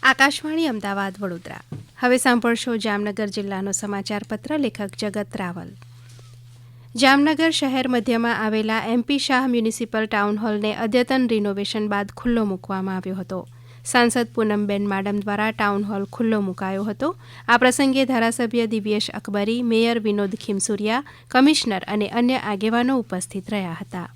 આકાશવાણી અમદાવાદ વડોદરા. હવે સાંભળશો જામનગર જિલ્લાનો સમાચાર પત્ર. લેખક જગત રાવલ. જામનગર શહેર મધ્યમાં આવેલા MP શાહ મ્યુનિસિપલ ટાઉન હોલને અદ્યતન રિનોવેશન બાદ ખુલ્લો મૂકવામાં આવ્યો હતો. સાંસદ પૂનમબેન માડમ દ્વારા ટાઉન હોલ ખુલ્લો મુકાયો હતો. આ પ્રસંગે ધારાસભ્ય દિવ્યેશ અકબરી, મેયર વિનોદ ખીમસુરિયા, કમિશનર અને અન્ય આગેવાનો ઉપસ્થિત રહ્યા હતા.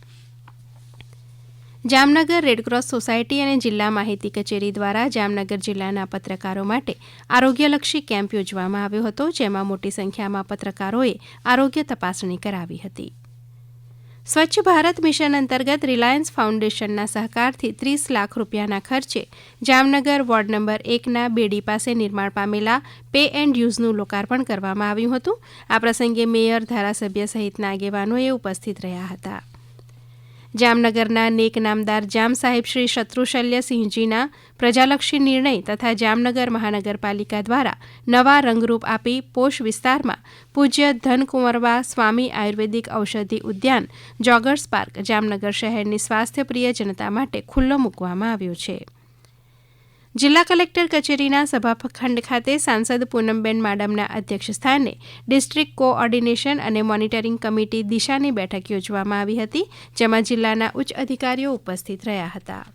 જામનગર રેડક્રોસ સોસાયટી અને જિલ્લા માહિતી કચેરી દ્વારા જામનગર જિલ્લાના પત્રકારો માટે આરોગ્યલક્ષી કેમ્પ યોજવામાં આવ્યો હતો, જેમાં મોટી સંખ્યામાં પત્રકારોએ આરોગ્ય તપાસણી કરાવી હતી. સ્વચ્છ ભારત મિશન અંતર્ગત રિલાયન્સ ફાઉન્ડેશનના સહકારથી 30 લાખ રૂપિયાના ખર્ચે જામનગર વોર્ડ નંબર 1ના બેડી પાસે નિર્માણ પામેલા પે એન્ડ યુઝનું લોકાર્પણ કરવામાં આવ્યું હતું. આ પ્રસંગે મેયર, ધારાસભ્ય સહિતના આગેવાનોએ ઉપસ્થિત રહ્યા હતા. જામનગરના નેક નામદાર જામ સાહેબ શ્રી શત્રુશલ્યસિંહજીના પ્રજાલક્ષી નિર્ણય તથા જામનગર મહાનગરપાલિકા દ્વારા નવા રંગરૂપ આપી પોશ વિસ્તારમાં પૂજ્ય ધનકુંવરબા સ્વામી આયુર્વેદિક ઔષધિ ઉદ્યાન જોગર્સ પાર્ક જામનગર શહેરની સ્વાસ્થ્યપ્રિય જનતા માટે ખુલ્લો મૂકવામાં આવ્યો છે. જિલ્લા કલેક્ટર કચેરીના સભાખંડ ખાતે સાંસદ પૂનમબેન માડમના અધ્યક્ષસ્થાને ડિસ્ટ્રિક્ટ કોઓર્ડિનેશન અને મોનિટરિંગ કમિટી દિશાની બેઠક યોજવામાં આવી હતી, જેમાં જિલ્લાના ઉચ્ચ અધિકારીઓ ઉપસ્થિત રહ્યા હતા.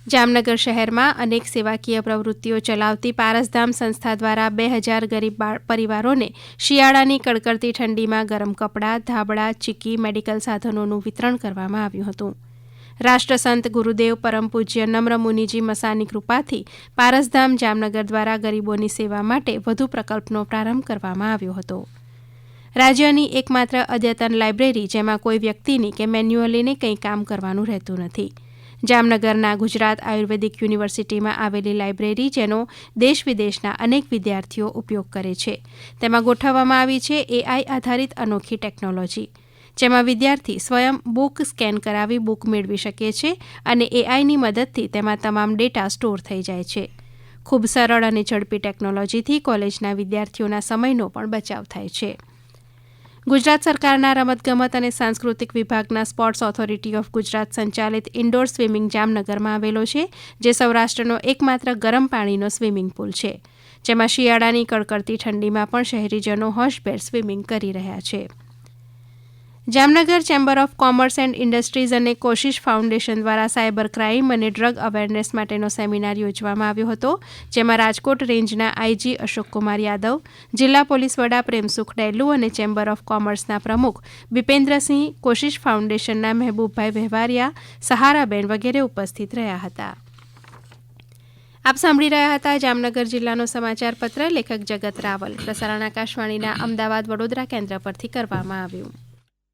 જામનગર શહેરમાં અનેક સેવાકીય પ્રવૃત્તિઓ ચલાવતી પારસધામ સંસ્થા દ્વારા 2000 ગરીબ પરિવારોને શિયાળાની કડકડતી ઠંડીમાં ગરમ કપડાં, ધાબળા, ચીકી, મેડિકલ સાધનોનું વિતરણ કરવામાં આવ્યું હતું. રાષ્ટ્રસંત ગુરુદેવ પરમ પૂજ્ય નમ્ર મુનિજી મસાની કૃપાથી પારસધામ જામનગર દ્વારા ગરીબોની સેવા માટે વધુ પ્રકલ્પનો પ્રારંભ કરવામાં આવ્યો હતો. રાજ્યની એકમાત્ર અદ્યતન લાઇબ્રેરી, જેમાં કોઈ વ્યક્તિની કે મેન્યુઅલીને કંઈ કામ કરવાનું રહેતું નથી. જામનગરના ગુજરાત આયુર્વેદિક યુનિવર્સિટીમાં આવેલી લાઇબ્રેરી, જેનો દેશ વિદેશના અનેક વિદ્યાર્થીઓ ઉપયોગ કરે છે, તેમાં ગોઠવવામાં આવી છે AI આધારિત અનોખી ટેકનોલોજી, જેમાં વિદ્યાર્થી સ્વયં બુક સ્કેન કરાવી બુક મેળવી શકે છે અને AIની મદદથી તેમાં તમામ ડેટા સ્ટોર થઈ જાય છે. ખૂબ સરળ અને ઝડપી ટેકનોલોજીથી કોલેજના વિદ્યાર્થીઓના સમયનો પણ બચાવ થાય છે. ગુજરાત સરકારના રમતગમત અને સાંસ્કૃતિક વિભાગના સ્પોર્ટ્સ ઓથોરિટી ઓફ ગુજરાત સંચાલિત ઇન્ડોર સ્વિમિંગ જામનગરમાં આવેલો છે, જે સૌરાષ્ટ્રનો એકમાત્ર ગરમ પાણીનો સ્વિમિંગ પુલ છે, જેમાં શિયાળાની કડકડતી ઠંડીમાં પણ શહેરીજનો હોશભેર સ્વિમિંગ કરી રહ્યા છે. Jamnagar chamber of commerce and industries અને કોશિશ ફાઉન્ડેશન દ્વારા સાયબર ક્રાઇમ અને ડ્રગ અવેરનેસ માટેનો સેમિનાર યોજવામાં આવ્યો હતો, જેમાં રાજકોટ રેન્જના IG અશોકકુમાર યાદવ, જિલ્લા પોલીસ વડા પ્રેમસુખ ડેલુ અને ચેમ્બર ઓફ કોમર્સના પ્રમુખ બિપેન્દ્રસિંહ, કોશિશ ફાઉન્ડેશનના મહેબૂબભાઈ વહેવારિયા, સહારાબેન વગેરે ઉપસ્થિત રહ્યા હતા. આપ સાંભળી રહ્યા હતા જામનગર જિલ્લાનો સમાચાર પત્ર. લેખક જગત રાવલ. પ્રસારણ આકાશવાણીના અમદાવાદ વડોદરા કેન્દ્ર પરથી કરવામાં આવ્યું.